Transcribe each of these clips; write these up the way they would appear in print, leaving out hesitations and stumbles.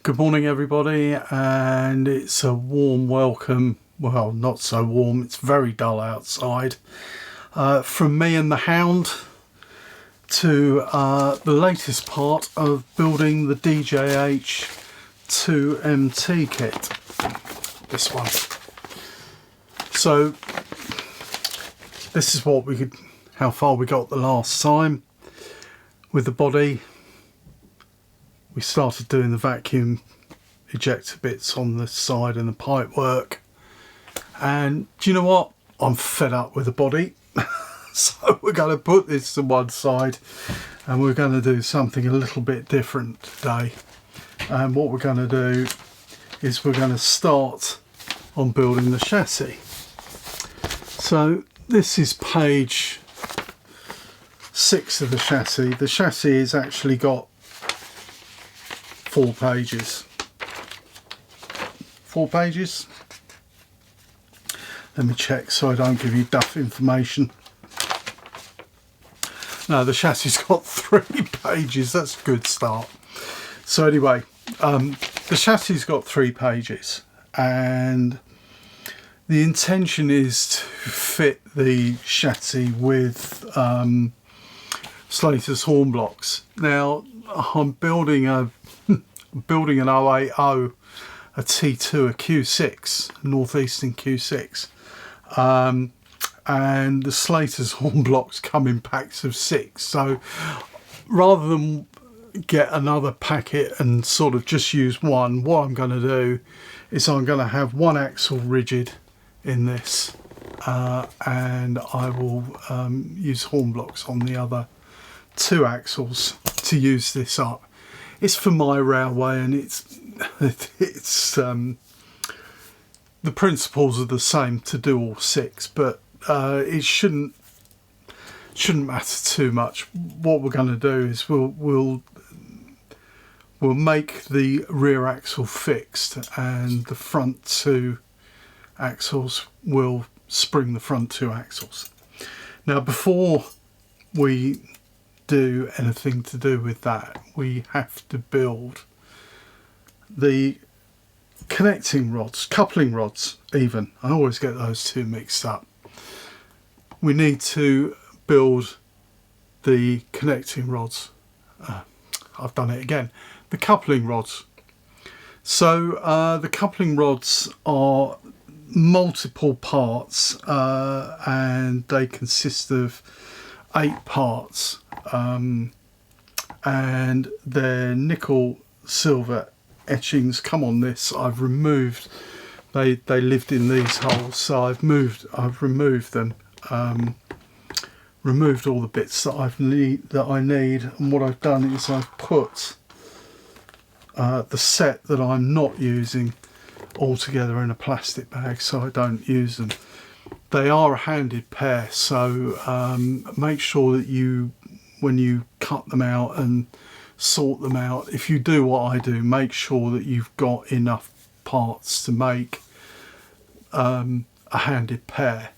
Good morning everybody, and it's a warm welcome, well not so warm, it's very dull outside, from me and the hound to the latest part of building the DJH 2MT kit, this one. So this is what how far we got the last time with the body. We started doing the vacuum ejector bits on the side and the pipe work, and do you know what, I'm fed up with the body. So we're going to put this to one side and we're going to do something a little bit different today. And what we're going to do is we're going to start on building the chassis. So this is page 6 of the chassis. The chassis has actually got 4 pages. 4 pages? Let me check so I don't give you duff information. No, the chassis got 3 pages. That's a good start. So anyway, the chassis got 3 pages, and the intention is to fit the chassis with Slater's horn blocks. Now I'm building an 080, a T2, a Q6, Northeastern Q6, and the Slater's horn blocks come in packs of 6. So rather than get another packet and sort of just use one, what I'm going to do is I'm going to have one axle rigid in this, and I will use horn blocks on the other 2 axles to use this up. It's for my railway, and it's the principles are the same to do all 6, but it shouldn't matter too much. What we're going to do is we'll make the rear axle fixed, and the front 2 axles will spring the front 2 axles. Now before we do anything to do with that, we have to build the connecting rods, coupling rods even. I always get those 2 mixed up. We need to build the connecting rods. I've done it again. The coupling rods. So the coupling rods are multiple parts, and they consist of 8 parts, and they're nickel silver etchings come on this. I've removed, they lived in these holes, so I've removed them, removed all the bits that I need, and what I've done is I've put the set that I'm not using all together in a plastic bag so I don't use them. They are a handed pair, so make sure that when you cut them out and sort them out, if you do what I do, make sure that you've got enough parts to make a handed pair.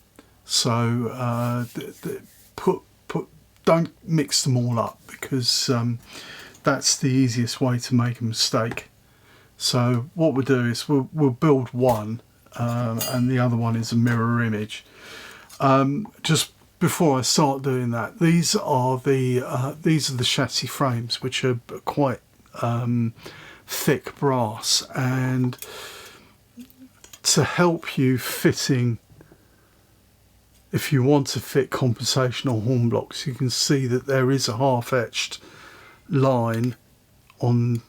So don't mix them all up, because that's the easiest way to make a mistake. So what we'll do is we'll build one, and the other one is a mirror image. Just before I start doing that, these are the chassis frames, which are quite thick brass, and to help you fitting, if you want to fit compensation or horn blocks, you can see that there is a half etched line on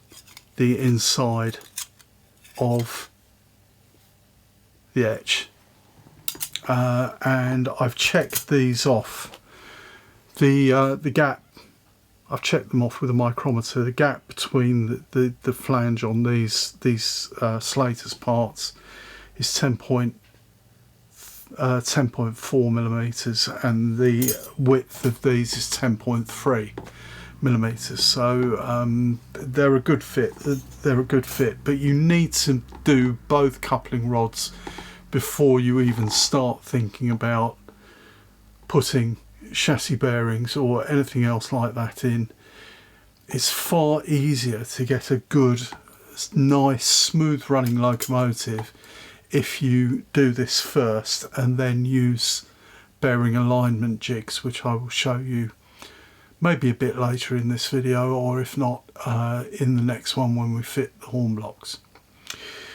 the inside of the etch, and I've checked these off. The gap, I've checked them off with a micrometer. The gap between the flange on these Slater's parts is 10.4 millimeters, and the width of these is 10.3 millimeters. So they're a good fit. But you need to do both coupling rods before you even start thinking about putting chassis bearings or anything else like that in. It's far easier to get a good nice smooth running locomotive if you do this first and then use bearing alignment jigs, which I will show you maybe a bit later in this video, or if not in the next one when we fit the horn blocks.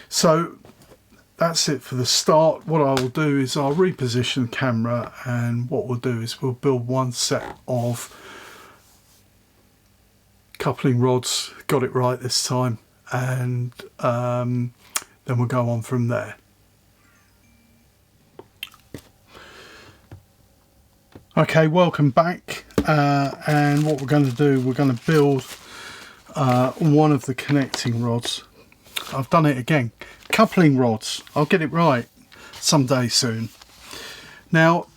So that's it for the start. What I will do is I'll reposition the camera, and what we'll do is we'll build one set of coupling rods, got it right this time, and then we'll go on from there. Okay, welcome back, and what we're going to do, we're going to build one of the connecting rods. I've done it again, coupling rods. I'll get it right someday soon. Now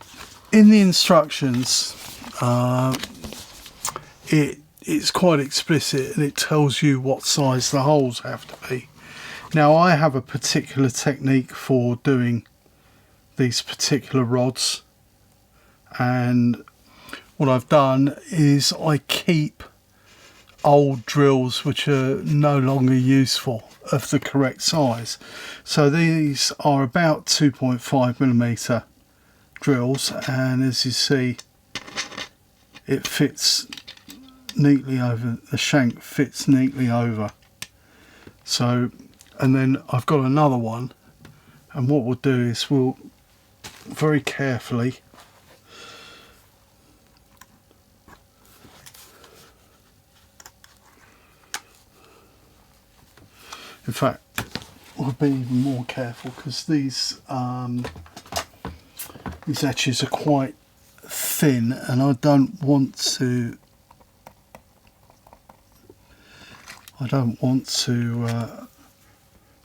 in the instructions it's quite explicit, and it tells you what size the holes have to be. Now I have a particular technique for doing these particular rods, and what I've done is I keep old drills which are no longer useful of the correct size. So these are about 2.5mm drills, and as you see it fits neatly over, the shank fits neatly over. So, and then I've got another one, and what we'll do is we'll very carefully in fact we'll be even more careful, because these edges are quite thin and I don't want to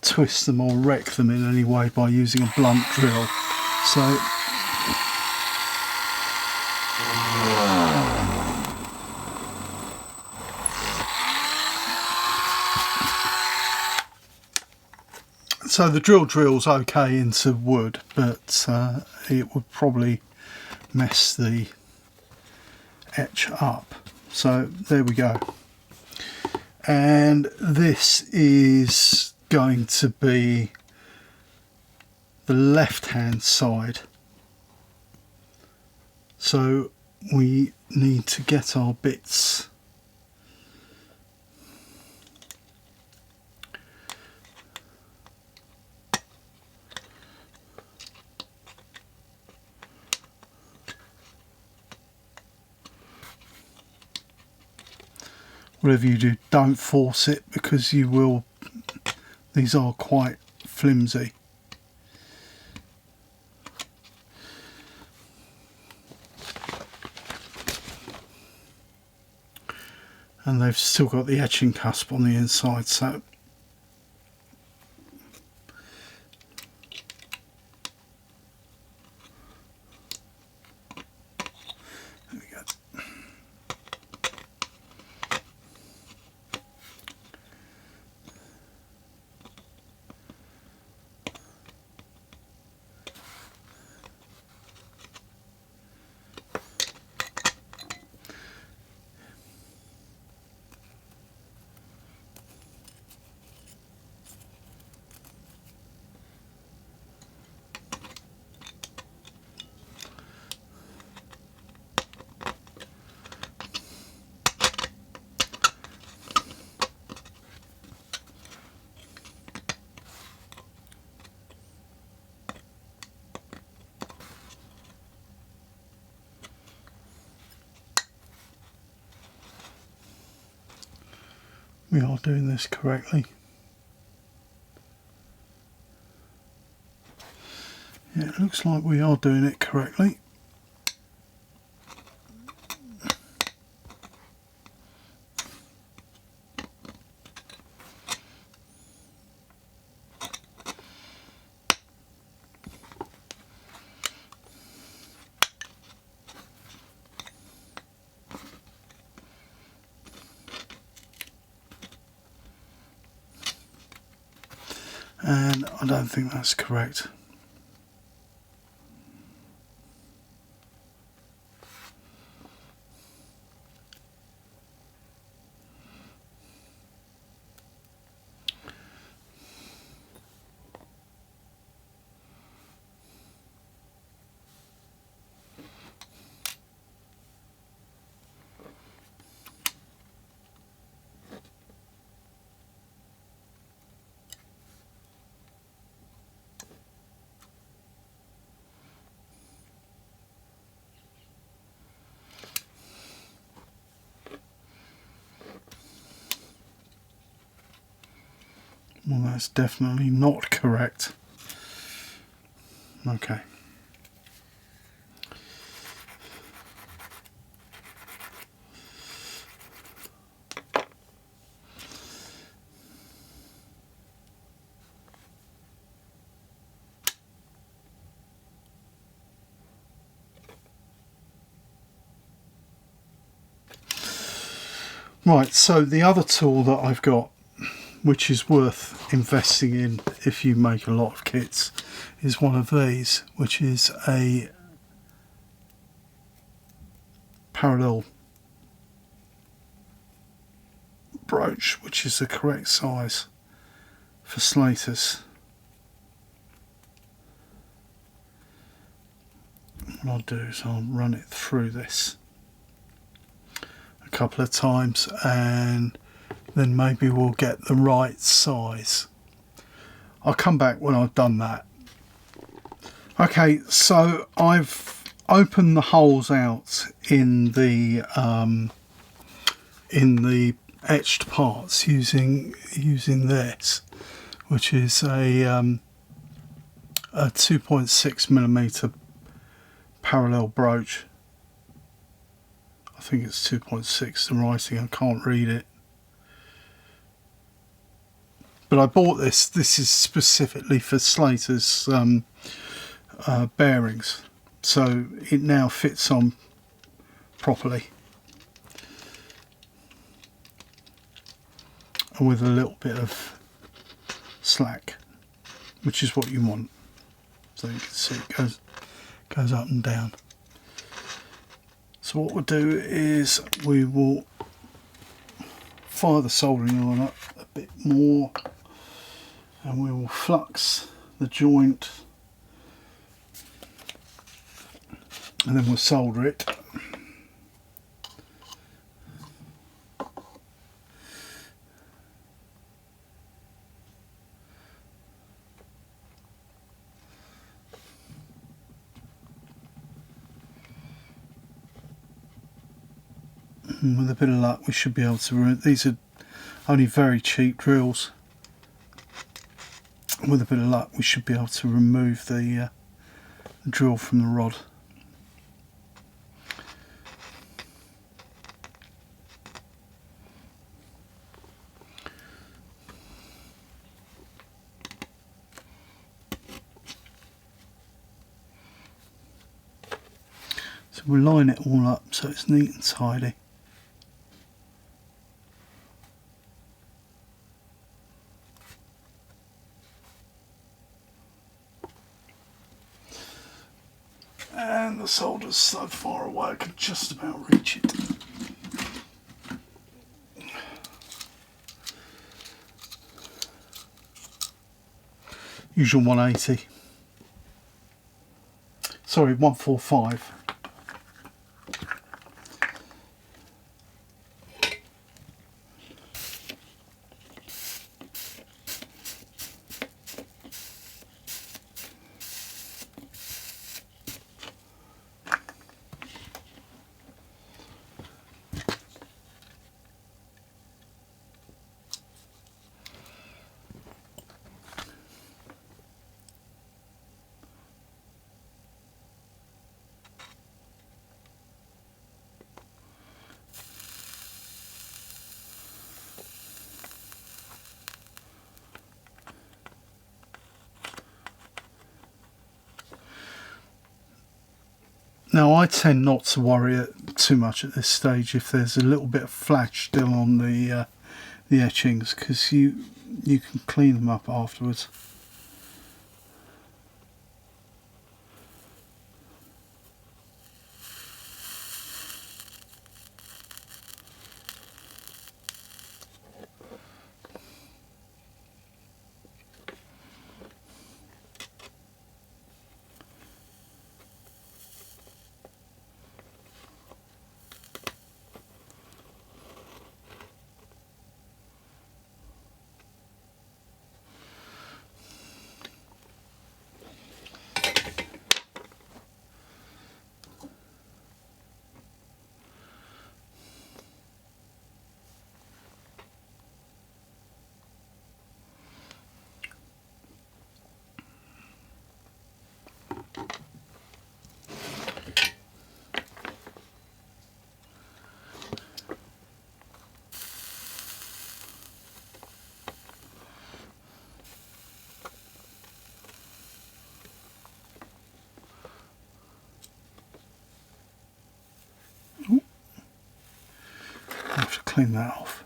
twist them or wreck them in any way by using a blunt drill. So the drill's okay into wood, but it would probably mess the etch up. So there we go. And this is going to be the left hand side. So we need to get our bits whatever you do, don't force it, because you will, these are quite flimsy. And they've still got the etching cusp on the inside, so there we go. We are doing this correctly. Yeah, it looks like we are doing it correctly. And I don't think that's correct. Well, that's definitely not correct. Okay. Right, so the other tool that I've got, which is worth investing in if you make a lot of kits, is one of these, which is a parallel brooch, which is the correct size for slaters. What I'll do is I'll run it through this a couple of times, and then maybe we'll get the right size. I'll come back when I've done that. Okay, so I've opened the holes out in the etched parts using this, which is a 2.6mm parallel brooch. I think it's 2.6, the writing, I can't read it. But I bought this. This is specifically for Slater's bearings, so it now fits on properly, and with a little bit of slack, which is what you want. So you can see it goes up and down. So what we'll do is we will fire the soldering iron up a bit more, and we will flux the joint, and then we'll solder it. And with a bit of luck we should be able to, these are only very cheap drills. With a bit of luck we should be able to remove the drill from the rod. So we'll line it all up so it's neat and tidy. And the solder's so far away I can just about reach it. Usual 180. Sorry, 145. Now I tend not to worry too much at this stage if there's a little bit of flash still on the etchings, because you can clean them up afterwards. clean that off.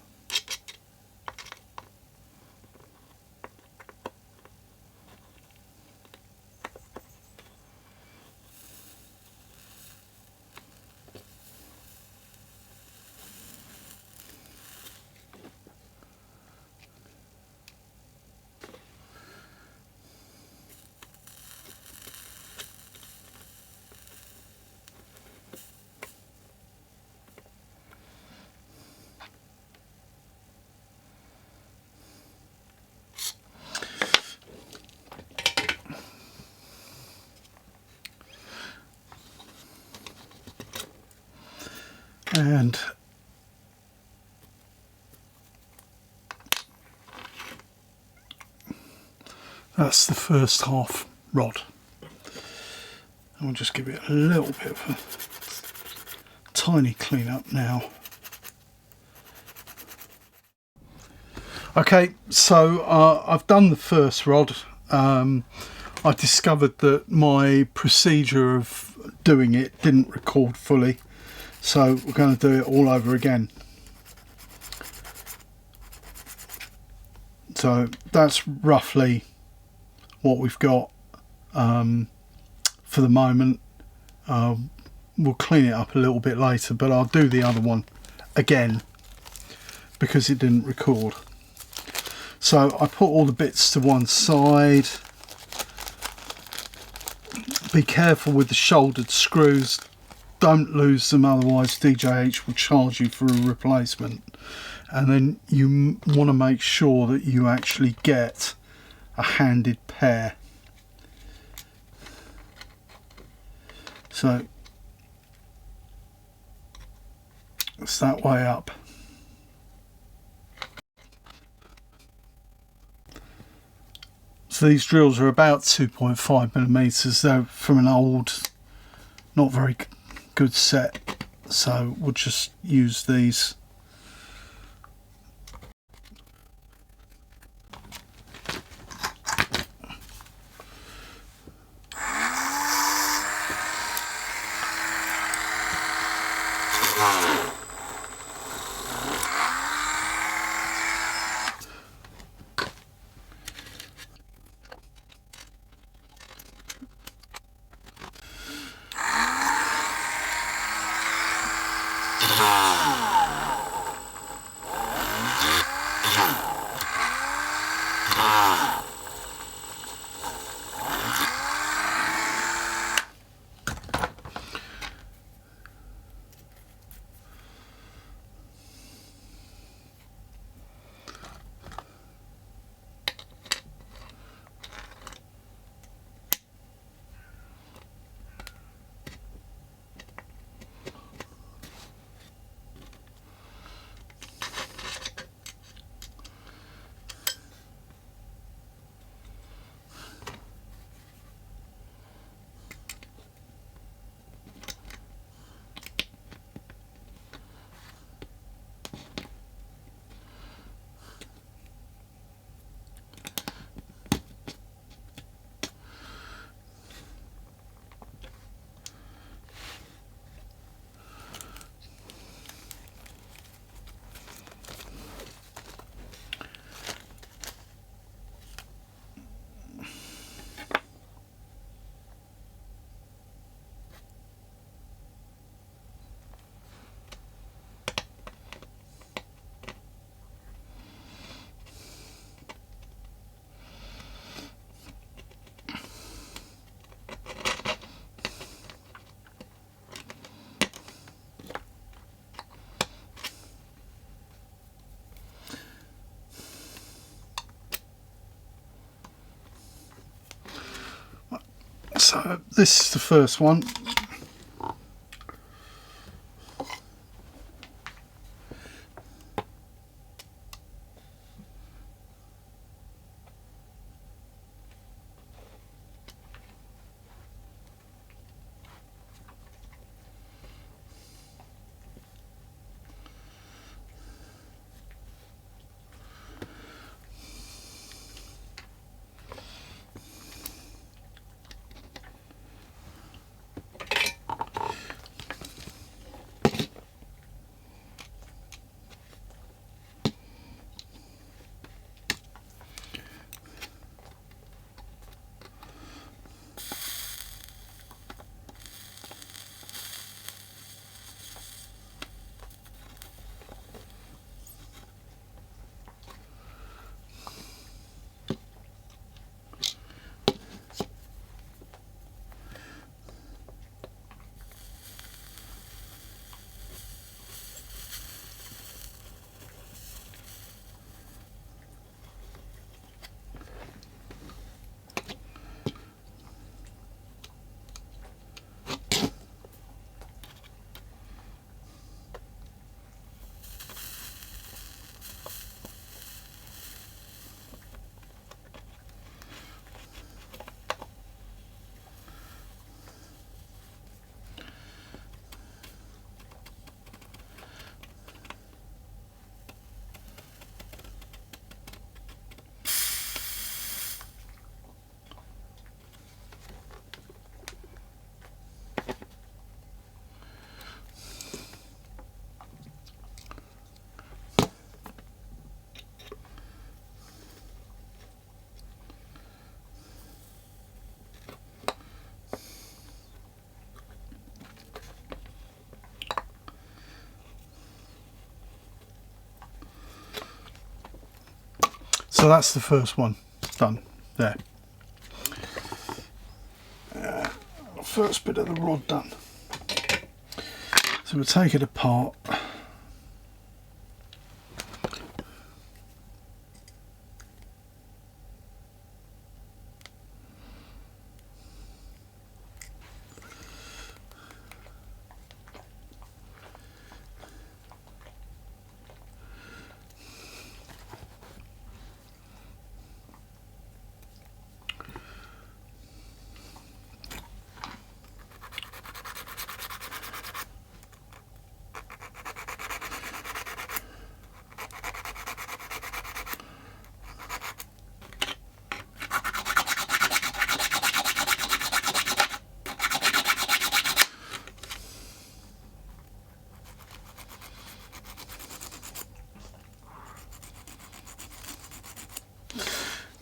And that's the first half rod. And we'll just give it a little bit of a tiny clean up now. Okay, so I've done the first rod. I discovered that my procedure of doing it didn't record fully, so we're going to do it all over again. So that's roughly what we've got for the moment. We'll clean it up a little bit later, but I'll do the other one again because it didn't record. So I put all the bits to one side. Be careful with the shouldered screws, don't lose them, otherwise DJH will charge you for a replacement. And then you want to make sure that you actually get a handed pair. So it's that way up. So these drills are about 2.5 millimeters. They're from an old, not very good set, so we'll just use these. So this is the first one. So that's the first one done there. First bit of the rod done. So we'll take it apart.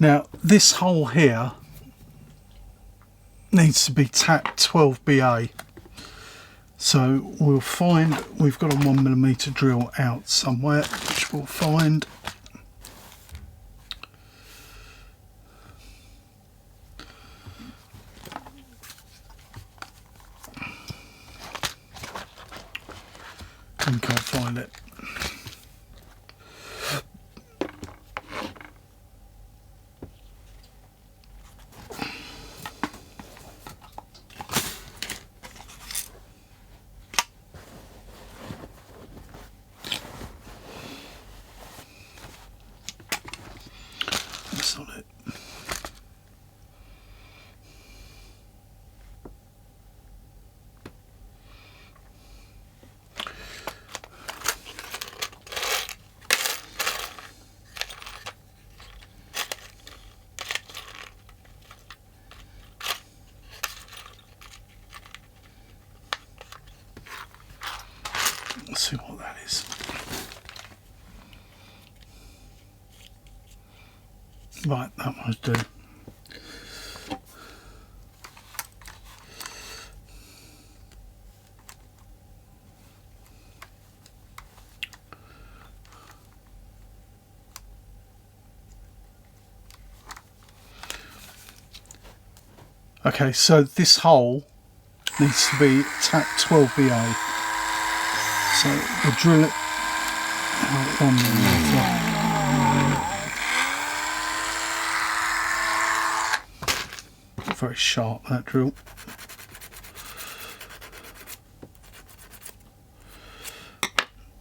Now this hole here needs to be tapped 12BA, so we'll find, we've got a 1mm drill out somewhere which we'll find. Can't find it. That's not it. Let's see what that is. Right, that must do. Okay, so this hole needs to be tapped 12BA. So we'll drill it out 1mm. Very sharp, that drill.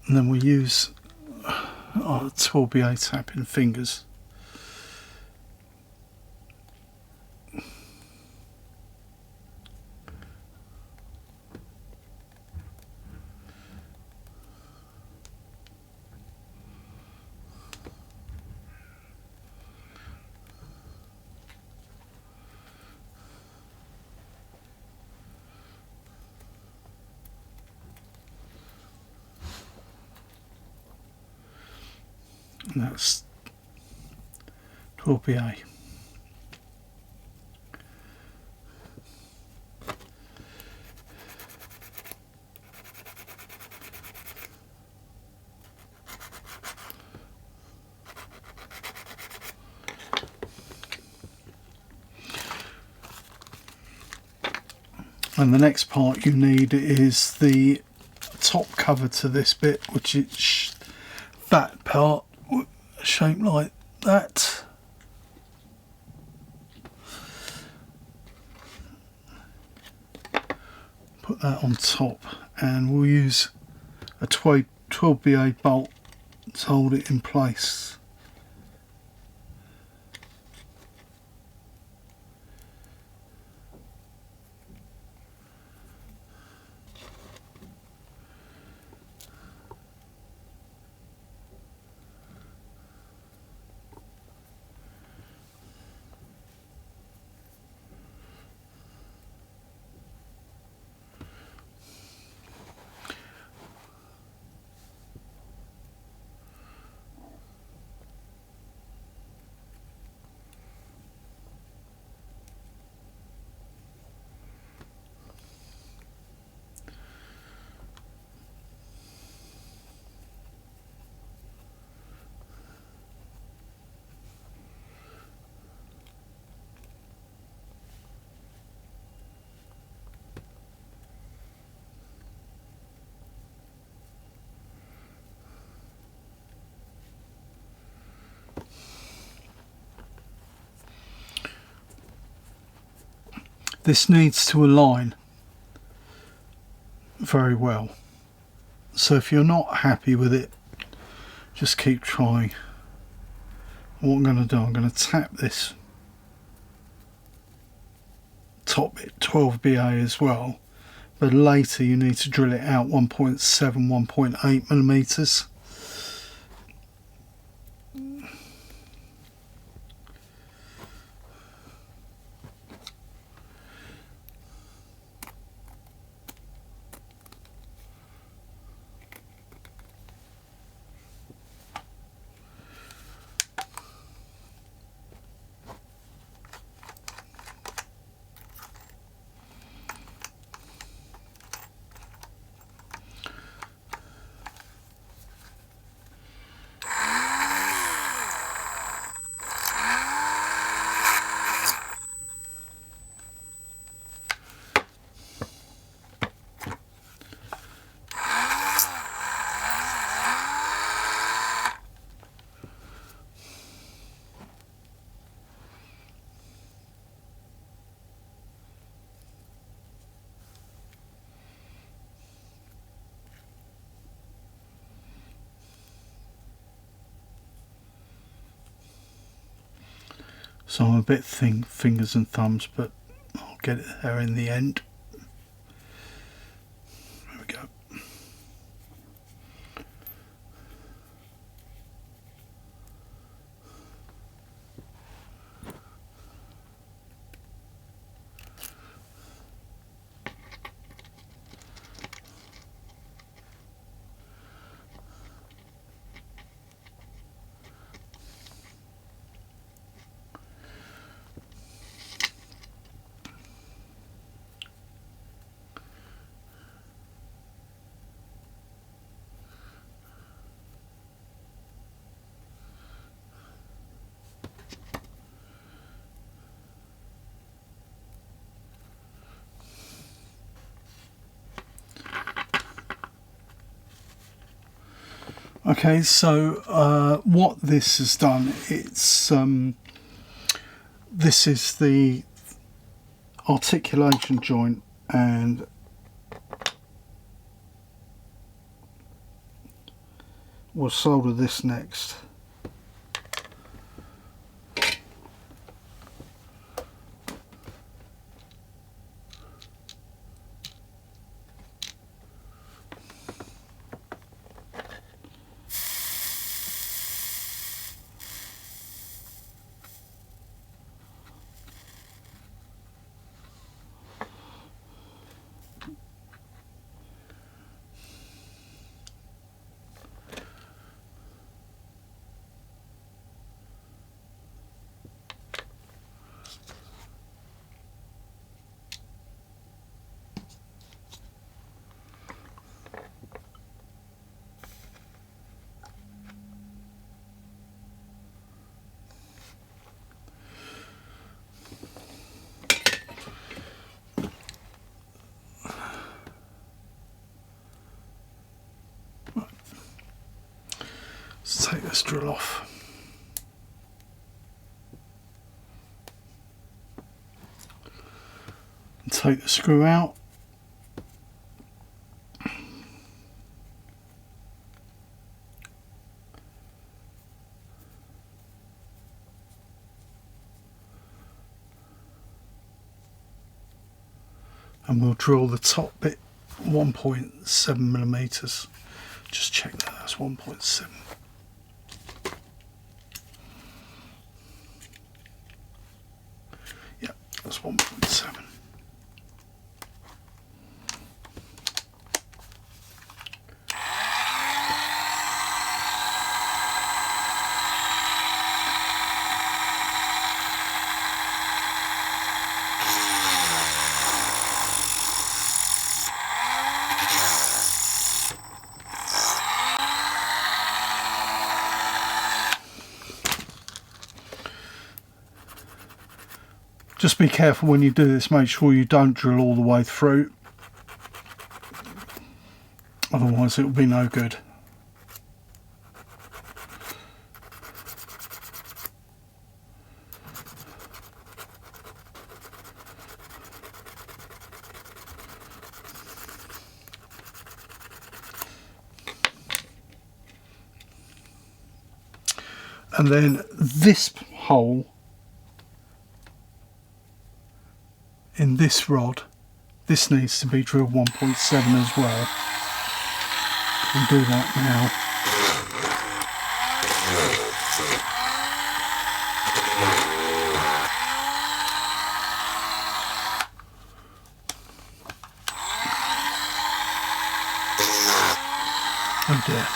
And then we use our 12BA tapping fingers. And that's 12BA. And the next part you need is the top cover to this bit, which is that part shaped like that. Put that on top, and we'll use a 12BA bolt to hold it in place. this needs to align very well. So if you're not happy with it, just keep trying. What I'm going to do, I'm going to tap this top bit 12BA as well, but later you need to drill it out 1.7, 1.8 millimeters. So I'm a bit thin, fingers and thumbs, but I'll get it there in the end. There we go. Okay, so what this has done, it's this is the articulation joint, and we'll solder this next. Let's take this drill off. And take the screw out. And we'll drill the top bit 1.7 millimeters. Just check that, that's 1.7. Yeah, that's 1.7. Just be careful when you do this, make sure you don't drill all the way through, otherwise it will be no good. And then this hole in this rod, this needs to be drilled 1.7 as well. I'll do that now. Oh dear.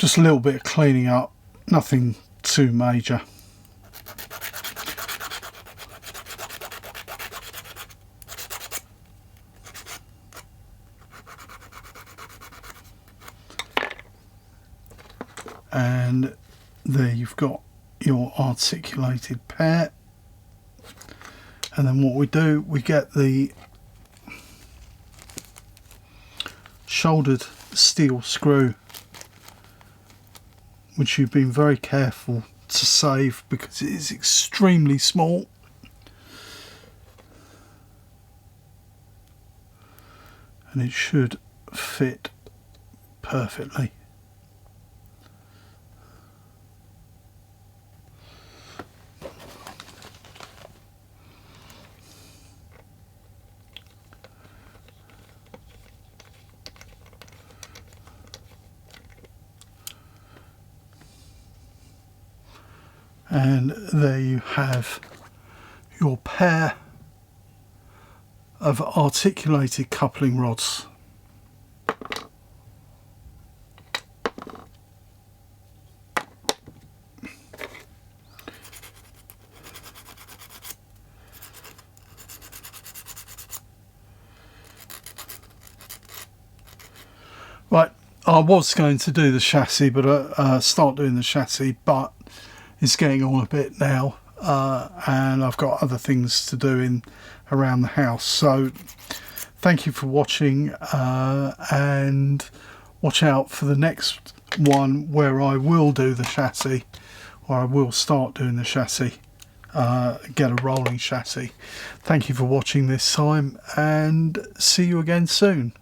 Just a little bit of cleaning up, nothing too major. and there you've got your articulated pair. And then what we do, we get the shouldered steel screw, which you've been very careful to save because it is extremely small. And it should fit perfectly. And there you have your pair of articulated coupling rods. Right, I was going to do the chassis, but start doing the chassis, but it's getting on a bit now, and I've got other things to do around the house. So thank you for watching, and watch out for the next one where I will do the chassis, or I will start doing the chassis, get a rolling chassis. Thank you for watching this time, and see you again soon.